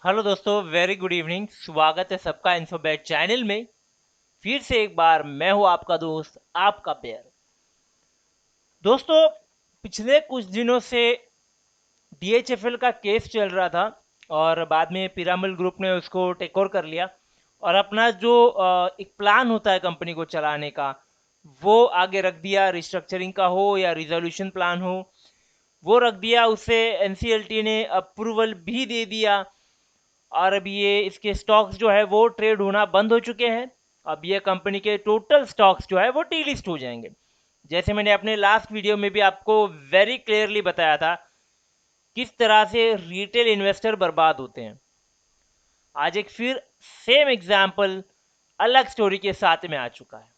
Hello दोस्तों, very good evening. स्वागत है सबका इन्फोबेट चैनल में। फिर से एक बार मैं हूं आपका दोस्त, आपका बेयर। दोस्तों, पिछले कुछ दिनों से डीएचएफएल का केस चल रहा था और बाद में पिरामिड ग्रुप ने उसको टेक ओवर कर लिया और अपना जो एक प्लान होता है कंपनी को चलाने का, वो आगे रख दिया। रिस्ट्रक्चरिंग का हो या रिजोल्यूशन प्लान हो, वो रख दिया। उसे एनसीएलटी ने अप्रूवल भी दे दिया और अब ये इसके स्टॉक्स जो है वो ट्रेड होना बंद हो चुके हैं। अब ये कंपनी के टोटल स्टॉक्स जो है वो टी लिस्ट हो जाएंगे। जैसे मैंने अपने लास्ट वीडियो में भी आपको वेरी क्लियरली बताया था किस तरह से रिटेल इन्वेस्टर बर्बाद होते हैं। आज एक फिर सेम एग्जाम्पल अलग स्टोरी के साथ में आ चुका है।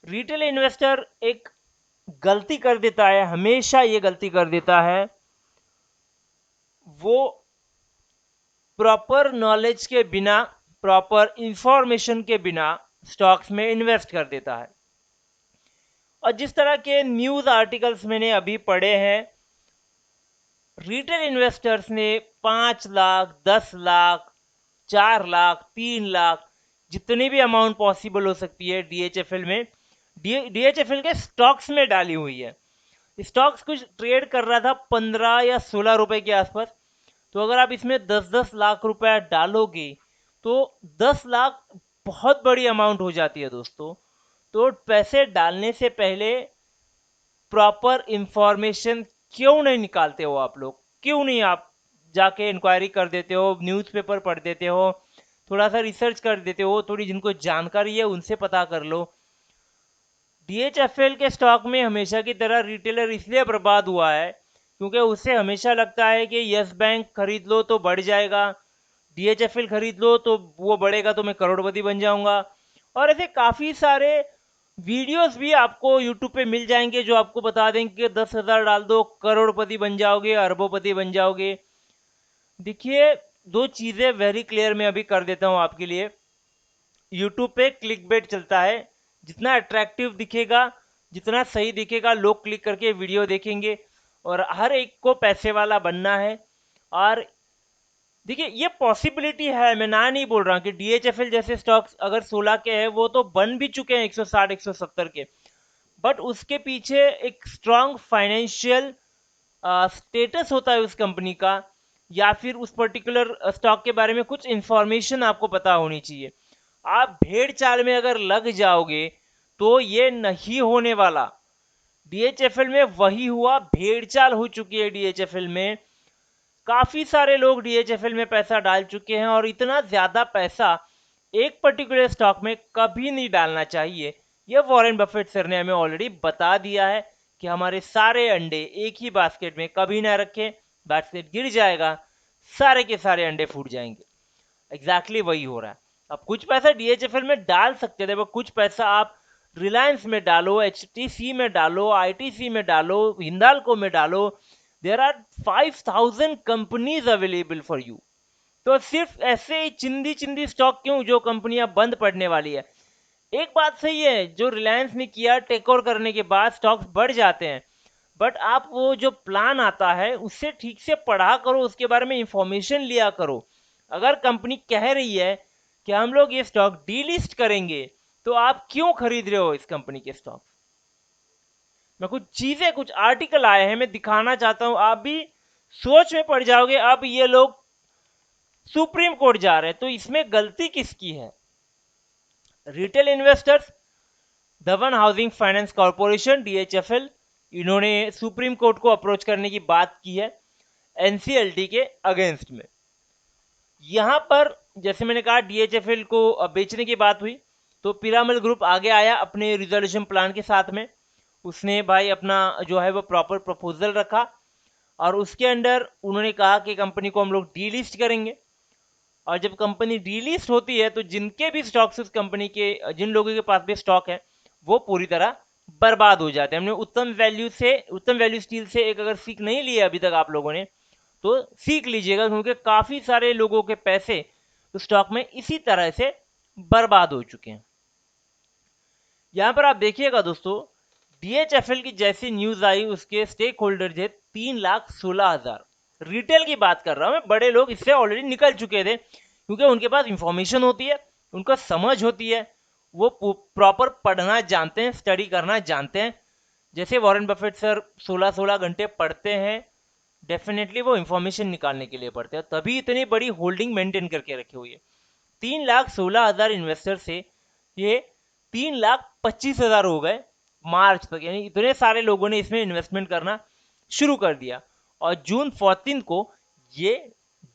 रिटेल इन्वेस्टर एक गलती कर देता है, हमेशा ये गलती कर देता है। वो प्रॉपर नॉलेज के बिना, प्रॉपर इंफॉर्मेशन के बिना स्टॉक्स में इन्वेस्ट कर देता है। और जिस तरह के न्यूज़ आर्टिकल्स मैंने अभी पढ़े हैं, रिटेल इन्वेस्टर्स ने 5 लाख, 10 लाख, 4 लाख, 3 लाख, जितनी भी अमाउंट पॉसिबल हो सकती है डीएचएफएल में, डीएचएफएल के स्टॉक्स में डाली हुई है। स्टॉक्स कुछ ट्रेड कर रहा था 15 या 16 रुपए के आसपास। तो अगर आप इसमें 10-10 लाख रुपया डालोगे तो 10 लाख बहुत बड़ी अमाउंट हो जाती है दोस्तों। तो पैसे डालने से पहले प्रॉपर इंफॉर्मेशन क्यों नहीं निकालते हो आप लोग? क्यों नहीं आप जाके इंक्वायरी कर देते हो, न्यूज़पेपर पढ़ देते हो, थोड़ा सा रिसर्च कर देते हो, थोड़ी जिनको जानकारी है उनसे पता कर लो। डीएचएफएल के स्टॉक में हमेशा की तरह रिटेलर इसलिए बर्बाद हुआ है क्योंकि उसे हमेशा लगता है कि यस बैंक खरीद लो तो बढ़ जाएगा, डीएचएफएल खरीद लो तो वो बढ़ेगा तो मैं करोड़पति बन जाऊंगा। और ऐसे काफ़ी सारे वीडियोस भी आपको यूट्यूब पे मिल जाएंगे जो आपको बता देंगे कि 10,000 डाल दो करोड़पति बन जाओगे, अरबोपति बन जाओगे। देखिए, दो चीज़ें वेरी क्लियर मैं अभी कर देता हूँ आपके लिए। यूट्यूब पे क्लिक बेट चलता है। जितना अट्रैक्टिव दिखेगा, जितना सही दिखेगा, लोग क्लिक करके वीडियो देखेंगे और हर एक को पैसे वाला बनना है। और देखिए, ये पॉसिबिलिटी है, मैं ना नहीं बोल रहा कि डीएचएफएल जैसे स्टॉक्स अगर 16 के हैं, वो तो बन भी चुके हैं 160 170 के। बट उसके पीछे एक स्ट्रांग फाइनेंशियल स्टेटस होता है उस कंपनी का, या फिर उस पर्टिकुलर स्टॉक के बारे में कुछ इंफॉर्मेशन आपको पता होनी चाहिए। आप भेड़ चाल में अगर लग जाओगे तो ये नहीं होने वाला। डीएचएफएल में वही हुआ, भेड़ चाल हो चुकी है डीएचएफएल में। काफी सारे लोग डीएचएफएल में पैसा डाल चुके हैं और इतना ज्यादा पैसा एक पर्टिकुलर स्टॉक में कभी नहीं डालना चाहिए। यह वॉरेन बफेट सर ने हमें ऑलरेडी बता दिया है कि हमारे सारे अंडे एक ही बास्केट में कभी ना रखें, बास्केट गिर जाएगा, सारे के सारे अंडे फूट जाएंगे। एग्जैक्टली वही हो रहा है। अब कुछ पैसा डीएचएफएल में डाल सकते थे, कुछ पैसा आप रिलायंस में डालो, एचटीसी में डालो, आईटीसी में डालो, हिंदाल्को में डालो। There are 5,000 companies available for you. तो सिर्फ ऐसे ही चिंदी चिंदी स्टॉक क्यों जो कंपनियां बंद पड़ने वाली है? एक बात सही है, जो रिलायंस ने किया, टेक ओवर करने के बाद स्टॉक्स बढ़ जाते हैं। बट आप वो जो प्लान आता है उससे ठीक से पढ़ा करो, उसके बारे में इंफॉर्मेशन लिया करो। अगर कंपनी कह रही है कि हम लोग ये स्टॉक डीलिस्ट करेंगे, तो आप क्यों खरीद रहे हो इस कंपनी के स्टॉक? मैं कुछ चीजें, कुछ आर्टिकल आए हैं, मैं दिखाना चाहता हूं, आप भी सोच में पड़ जाओगे। अब ये लोग सुप्रीम कोर्ट जा रहे हैं, तो इसमें गलती किसकी है? Retail investors, Dhawan housing finance corporation DHFL, इन्होंने सुप्रीम कोर्ट को अप्रोच करने की बात की है एनसीएलटी के अगेंस्ट में। यहां पर जैसे मैंने कहा डीएचएफएल को बेचने की बात हुई, तो पिरामिड ग्रुप आगे आया अपने रिजोल्यूशन प्लान के साथ में। उसने भाई अपना जो है वो प्रॉपर प्रपोजल रखा और उसके अंडर उन्होंने कहा कि कंपनी को हम लोग डीलिस्ट करेंगे। और जब कंपनी डीलिस्ट होती है तो जिनके भी स्टॉक्स उस कंपनी के, जिन लोगों के पास भी स्टॉक है, वो पूरी तरह बर्बाद हो जाते हैं। हमने उत्तम वैल्यू स्टील से एक अगर सीख नहीं ली है अभी तक आप लोगों ने, तो सीख लीजिएगा, क्योंकि काफी सारे लोगों के पैसे उस स्टॉक में इसी तरह से बर्बाद हो चुके हैं। यहां पर आप देखिएगा दोस्तों, डीएचएफएल की जैसी न्यूज आई, उसके स्टेक होल्डर थे 3,16,000 रिटेल की बात कर रहा हूँ मैं, बड़े लोग इससे ऑलरेडी निकल चुके थे क्योंकि उनके पास इंफॉर्मेशन होती है, उनको समझ होती है, वो प्रॉपर पढ़ना जानते हैं, स्टडी करना जानते हैं। जैसे वॉरेन बफेट सर 16-16 घंटे पढ़ते हैं, डेफिनेटली वो इंफॉर्मेशन निकालने के लिए पढ़ते हैं, तभी इतनी बड़ी होल्डिंग मेंटेन करके रखी हुई है। 3,16,000 इन्वेस्टर से ये 3,25,000 हो गए मार्च तक, यानी इतने सारे लोगों ने इसमें इन्वेस्टमेंट करना शुरू कर दिया। और जून 14 को ये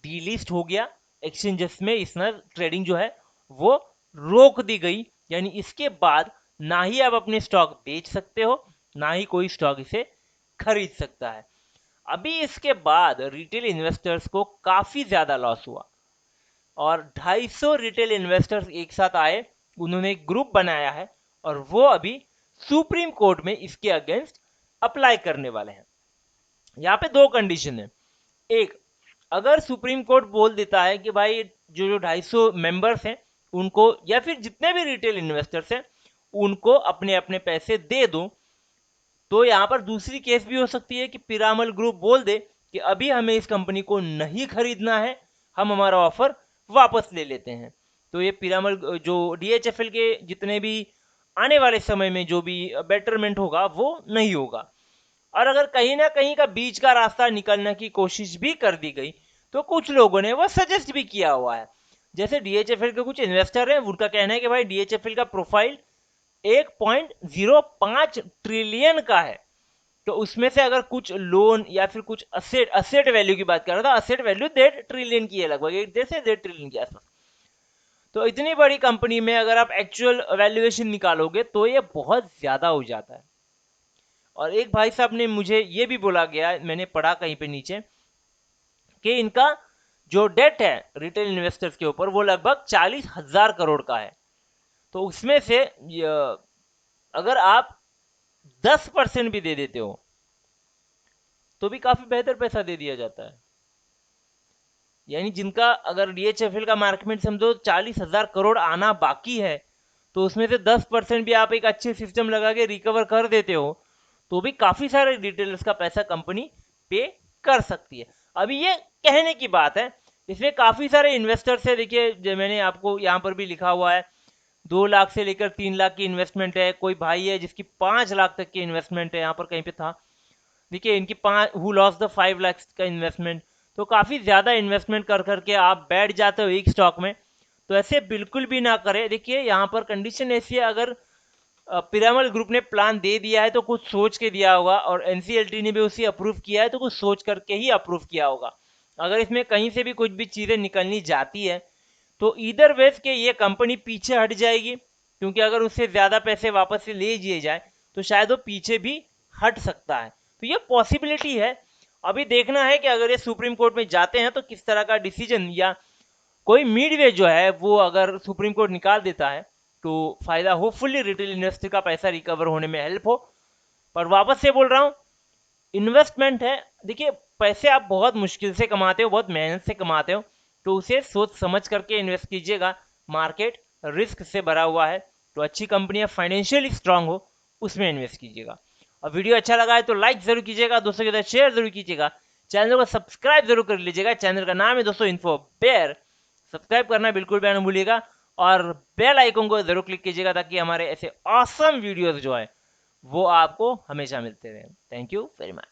डीलिस्ट हो गया एक्सचेंजेस में, इसमें ट्रेडिंग जो है वो रोक दी गई, यानी इसके बाद ना ही आप अपने स्टॉक बेच सकते हो, ना ही कोई स्टॉक इसे खरीद सकता है। अभी इसके बाद रिटेल इन्वेस्टर्स को काफी ज्यादा लॉस हुआ और 250 रिटेल इन्वेस्टर्स एक साथ आए, उन्होंने एक ग्रुप बनाया है और वो अभी सुप्रीम कोर्ट में इसके अगेंस्ट अप्लाई करने वाले हैं। यहाँ पे दो कंडीशन है। एक, अगर सुप्रीम कोर्ट बोल देता है कि भाई जो 250 मेंबर्स हैं उनको, या फिर जितने भी रिटेल इन्वेस्टर्स हैं उनको अपने अपने पैसे दे दो, तो यहाँ पर दूसरी केस भी हो सकती है कि पिरामल ग्रुप बोल दे कि अभी हमें इस कंपनी को नहीं खरीदना है, हम हमारा ऑफर वापस ले लेते हैं। तो ये पिरामल जो डीएचएफएल के जितने भी आने वाले समय में जो भी बेटरमेंट होगा वो नहीं होगा। और अगर कहीं ना कहीं का बीच का रास्ता निकलने की कोशिश भी कर दी गई तो कुछ लोगों ने वो सजेस्ट भी किया हुआ है। जैसे डीएचएफएल के कुछ इन्वेस्टर हैं, उनका कहना है कि भाई डीएचएफएल का प्रोफाइल 1.05 ट्रिलियन का है, तो उसमें से अगर कुछ लोन या फिर कुछ असेट वैल्यू की बात कर रहा था, असेट वैल्यू 1.5 ट्रिलियन की है, लगभग 1.5 ट्रिलियन के आसपास। तो इतनी बड़ी कंपनी में अगर आप एक्चुअल वैल्यूएशन निकालोगे तो ये बहुत ज्यादा हो जाता है। और एक भाई साहब ने मुझे ये भी बोला गया, मैंने पढ़ा कहीं पे नीचे, कि इनका जो डेट है रिटेल इन्वेस्टर्स के ऊपर वो लगभग 40,000 करोड़ का है। तो उसमें से अगर आप 10% भी दे देते हो तो भी काफी बेहतर पैसा दे दिया जाता है। यानी जिनका अगर डीएचएफएल का मार्केट समझो 40,000 करोड़ आना बाकी है, तो उसमें से 10% भी आप एक अच्छे सिस्टम लगा के रिकवर कर देते हो तो भी काफी सारे रिटेलर्स का पैसा कंपनी पे कर सकती है। अभी ये कहने की बात है, इसमें काफी सारे इन्वेस्टर्स है। देखिए जो मैंने आपको यहाँ पर भी लिखा हुआ है, 2 लाख से लेकर 3 लाख की इन्वेस्टमेंट है। कोई भाई है जिसकी 5 लाख तक की इन्वेस्टमेंट है, यहाँ पर कहीं पे था, देखिए इनकी 5 हु लॉस द 5 लाख का इन्वेस्टमेंट। तो काफी ज्यादा इन्वेस्टमेंट कर करके आप बैठ जाते हो एक स्टॉक में, तो ऐसे बिल्कुल भी ना करें। देखिए यहाँ पर कंडीशन ऐसी है, अगर पिरामल ग्रुप ने प्लान दे दिया है तो कुछ सोच के दिया होगा, और एनसीएलटी ने भी उसे अप्रूव किया है तो कुछ सोच करके ही अप्रूव किया होगा। अगर इसमें कहीं से भी कुछ भी चीजें निकलनी जाती है तो इधर वेज के ये कंपनी पीछे हट जाएगी, क्योंकि अगर उससे ज्यादा पैसे वापस से ले दिए जाए तो शायद वो पीछे भी हट सकता है। तो ये पॉसिबिलिटी है। अभी देखना है कि अगर ये सुप्रीम कोर्ट में जाते हैं तो किस तरह का डिसीजन, या कोई मिडवे जो है वो अगर सुप्रीम कोर्ट निकाल देता है तो फायदा होपफुली रिटेल इन्वेस्टर का पैसा रिकवर होने में हेल्प हो। पर वापस से बोल रहा हूँ, इन्वेस्टमेंट है, देखिए पैसे आप बहुत मुश्किल से कमाते हो, बहुत मेहनत से कमाते हो, तो उसे सोच समझ करके इन्वेस्ट कीजिएगा। मार्केट रिस्क से भरा हुआ है, तो अच्छी कंपनियां फाइनेंशियली स्ट्रांग हो उसमें इन्वेस्ट कीजिएगा। और वीडियो अच्छा लगा है तो लाइक जरूर कीजिएगा, दोस्तों के साथ शेयर जरूर कीजिएगा, चैनल को सब्सक्राइब जरूर कर लीजिएगा। चैनल का नाम है दोस्तों इन्फो बेयर, सब्सक्राइब करना बिल्कुल भी ना भूलिएगा, और बेल आइकन को जरूर क्लिक कीजिएगा ताकि हमारे ऐसे ऑसम वीडियोस जो है वो आपको हमेशा मिलते रहे। Thank you very much.